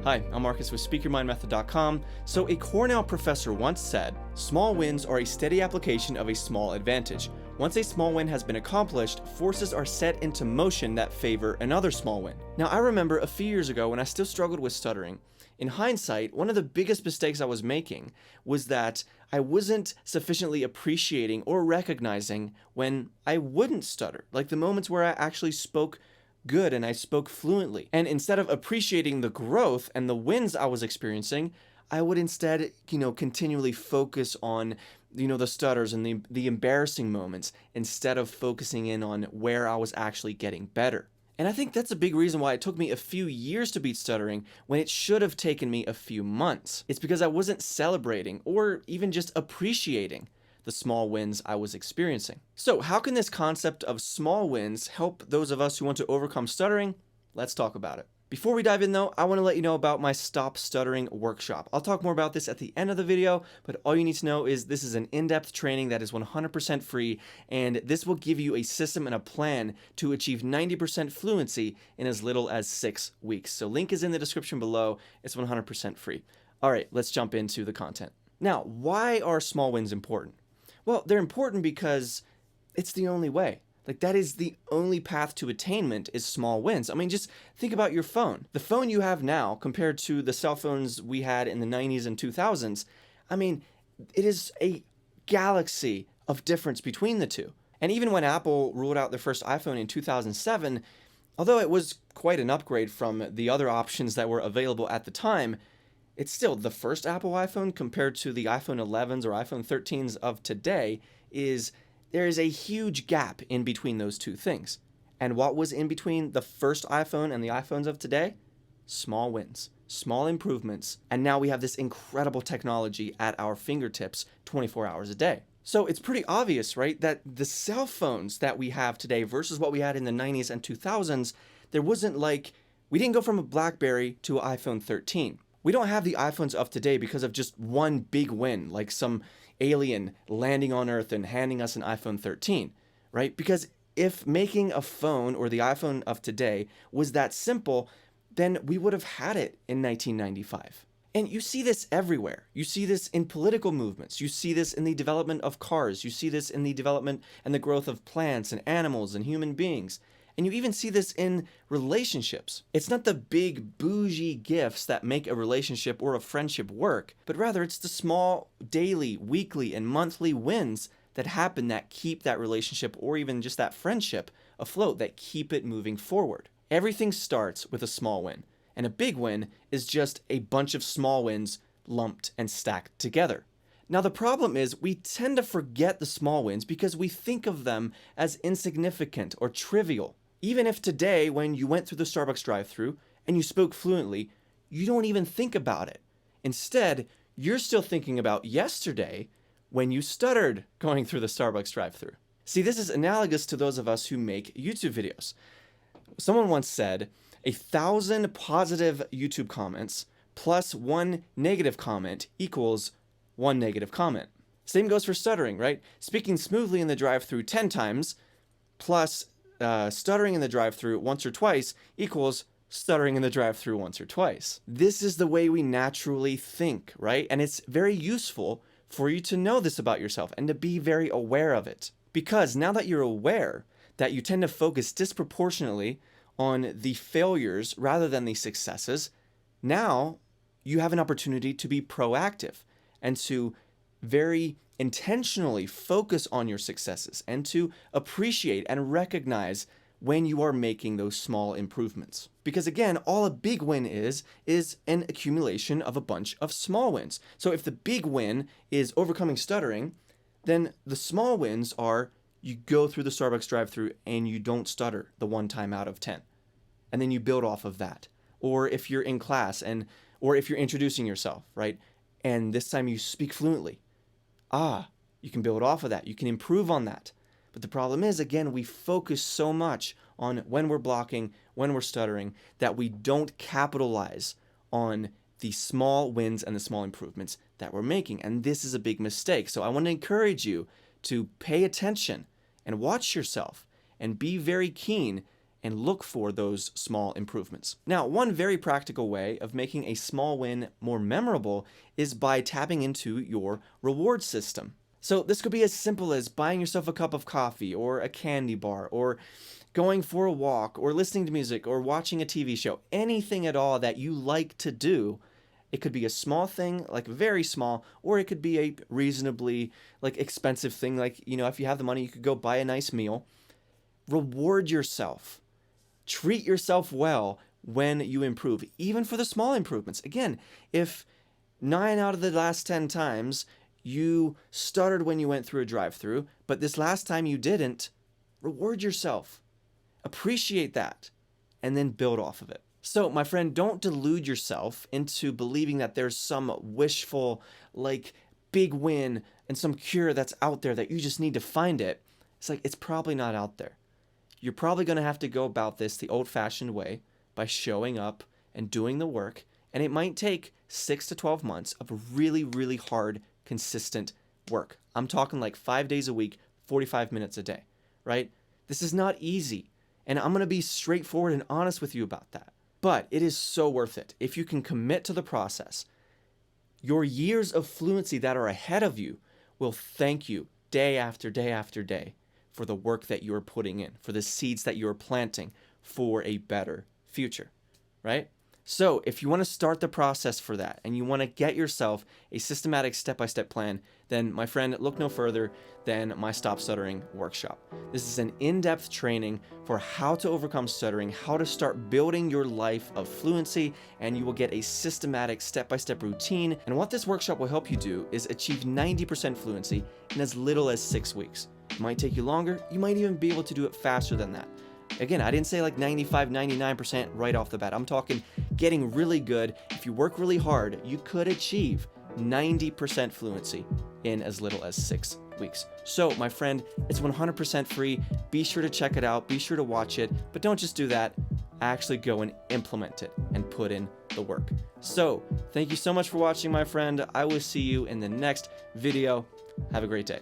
Hi, I'm Marcus with SpeakYourMindMethod.com. So a Cornell professor once said, small wins are a steady application of a small advantage. Once a small win has been accomplished, forces are set into motion that favor another small win. Now, I remember a few years ago when I still struggled with stuttering. In hindsight, one of the biggest mistakes I was making was that I wasn't sufficiently appreciating or recognizing when I wouldn't stutter, like the moments where I actually spoke good and I spoke fluently. And instead of appreciating the growth and the wins I was experiencing, I would instead, continually focus on, the stutters and the embarrassing moments instead of focusing in on where I was actually getting better. And I think that's a big reason why it took me a few years to beat stuttering when it should have taken me a few months. It's because I wasn't celebrating or even just appreciating the small wins I was experiencing. So how can this concept of small wins help those of us who want to overcome stuttering? Let's talk about it. Before we dive in though, I want to let you know about my Stop Stuttering workshop. I'll talk more about this at the end of the video, but all you need to know is this is an in-depth training that is 100% free, and this will give you a system and a plan to achieve 90% fluency in as little as 6 weeks. So link is in the description below. It's 100% free. All right, let's jump into the content. Now, why are small wins important? Well, they're important because it's the only way. Like, that is the only path to attainment is small wins. I mean, just think about your phone. The phone you have now compared to the cell phones we had in the 90s and 2000s, I mean, it is a galaxy of difference between the two. And even when Apple rolled out their first iPhone in 2007, although it was quite an upgrade from the other options that were available at the time, it's still the first Apple iPhone compared to the iPhone 11s or iPhone 13s of today there is a huge gap in between those two things. And what was in between the first iPhone and the iPhones of today? Small wins, small improvements, and now we have this incredible technology at our fingertips 24 hours a day. So it's pretty obvious, right, that the cell phones that we have today versus what we had in the 90s and 2000s, there wasn't like, we didn't go from a BlackBerry to an iPhone 13. We don't have the iPhones of today because of just one big win, like some alien landing on Earth and handing us an iPhone 13, right? Because if making a phone or the iPhone of today was that simple, then we would have had it in 1995. And you see this everywhere. You see this in political movements. You see this in the development of cars. You see this in the development and the growth of plants and animals and human beings. And you even see this in relationships. It's not the big bougie gifts that make a relationship or a friendship work, but rather it's the small daily, weekly, and monthly wins that happen that keep that relationship or even just that friendship afloat, that keep it moving forward. Everything starts with a small win, and a big win is just a bunch of small wins lumped and stacked together. Now, the problem is we tend to forget the small wins because we think of them as insignificant or trivial. Even if today, when you went through the Starbucks drive-thru and you spoke fluently, you don't even think about it. Instead, you're still thinking about yesterday when you stuttered going through the Starbucks drive-thru. See, this is analogous to those of us who make YouTube videos. Someone once said, 1,000 positive YouTube comments plus 1 negative comment equals 1 negative comment. Same goes for stuttering, right? Speaking smoothly in the drive-thru 10 times plus stuttering in the drive-thru once or twice equals stuttering in the drive-thru once or twice. This is the way we naturally think, right? And it's very useful for you to know this about yourself and to be very aware of it. Because now that you're aware that you tend to focus disproportionately on the failures rather than the successes, now you have an opportunity to be proactive and to very intentionally focus on your successes and to appreciate and recognize when you are making those small improvements. Because again, all a big win is an accumulation of a bunch of small wins. So if the big win is overcoming stuttering, then the small wins are you go through the Starbucks drive-thru and you don't stutter the 1 time out of 10. And then you build off of that. Or if you're in class or if you're introducing yourself, right? And this time you speak fluently. You can build off of that. You can improve on that. But the problem is, again, we focus so much on when we're blocking, when we're stuttering, that we don't capitalize on the small wins and the small improvements that we're making. And this is a big mistake. So I want to encourage you to pay attention and watch yourself and be very keen and look for those small improvements. Now, one very practical way of making a small win more memorable is by tapping into your reward system. So this could be as simple as buying yourself a cup of coffee or a candy bar, or going for a walk, or listening to music, or watching a TV show. Anything at all that you like to do. It could be a small thing, like very small, or it could be a reasonably expensive thing. Like, if you have the money, you could go buy a nice meal. Reward yourself. Treat yourself well when you improve, even for the small improvements. Again, if 9 out of the last 10 times you stuttered when you went through a drive-through, but this last time you didn't, reward yourself. Appreciate that, and then build off of it. So, my friend, don't delude yourself into believing that there's some wishful, big win and some cure that's out there that you just need to find it. It's probably not out there. You're probably going to have to go about this the old-fashioned way by showing up and doing the work, and it might take 6 to 12 months of really, really hard, consistent work. I'm talking 5 days a week, 45 minutes a day, right? This is not easy, and I'm going to be straightforward and honest with you about that. But it is so worth it if you can commit to the process. Your years of fluency that are ahead of you will thank you day after day after day for the work that you're putting in, for the seeds that you're planting for a better future, right? So if you want to start the process for that and you want to get yourself a systematic step-by-step plan, then my friend, look no further than my Stop Stuttering workshop. This is an in-depth training for how to overcome stuttering, how to start building your life of fluency, and you will get a systematic step-by-step routine. And what this workshop will help you do is achieve 90% fluency in as little as 6 weeks. It might take you longer. You might even be able to do it faster than that. Again, I didn't say 95, 99% right off the bat. I'm talking getting really good. If you work really hard, you could achieve 90% fluency in as little as 6 weeks. So, my friend, it's 100% free. Be sure to check it out. Be sure to watch it. But don't just do that. Actually go and implement it and put in the work. So, thank you so much for watching, my friend. I will see you in the next video. Have a great day.